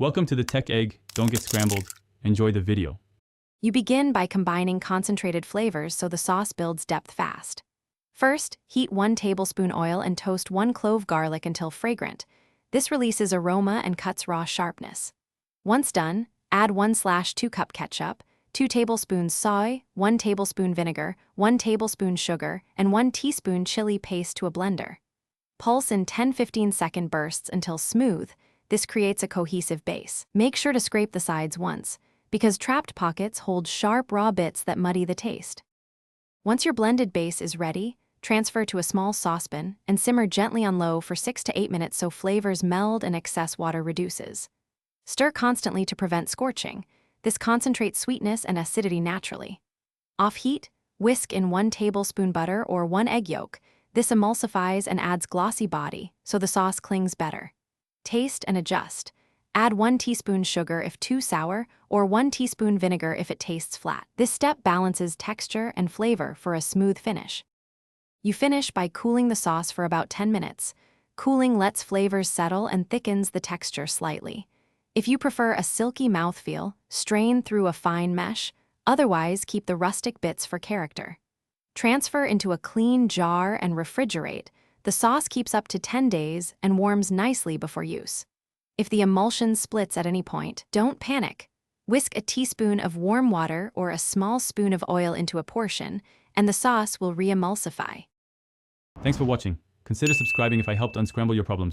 Welcome to the Tech Egg. Don't get scrambled. Enjoy the video. You begin by combining concentrated flavors so the sauce builds depth fast. First, heat 1 tablespoon oil and toast 1 clove garlic until fragrant. This releases aroma and cuts raw sharpness. Once done, add 1/2 cup ketchup, 2 tablespoons soy, 1 tablespoon vinegar, 1 tablespoon sugar, and 1 teaspoon chili paste to a blender. Pulse in 10-15 second bursts until smooth. This creates a cohesive base. Make sure to scrape the sides once, because trapped pockets hold sharp raw bits that muddy the taste. Once your blended base is ready, transfer to a small saucepan and simmer gently on low for 6 to 8 minutes so flavors meld and excess water reduces. Stir constantly to prevent scorching. This concentrates sweetness and acidity naturally. Off heat, whisk in 1 tablespoon butter or 1 egg yolk. This emulsifies and adds glossy body, so the sauce clings better. Taste and adjust. Add 1 teaspoon sugar if too sour, or 1 teaspoon vinegar if it tastes flat. This step balances texture and flavor for a smooth finish. You finish by cooling the sauce for about 10 minutes. Cooling lets flavors settle and thickens the texture slightly. If you prefer a silky mouthfeel, strain through a fine mesh. Otherwise, keep the rustic bits for character. Transfer into a clean jar and refrigerate. The sauce keeps up to 10 days and warms nicely before use. If the emulsion splits at any point, don't panic. Whisk a teaspoon of warm water or a small spoon of oil into a portion, and the sauce will re-emulsify. Thanks for watching. Consider subscribing if I helped unscramble your problems.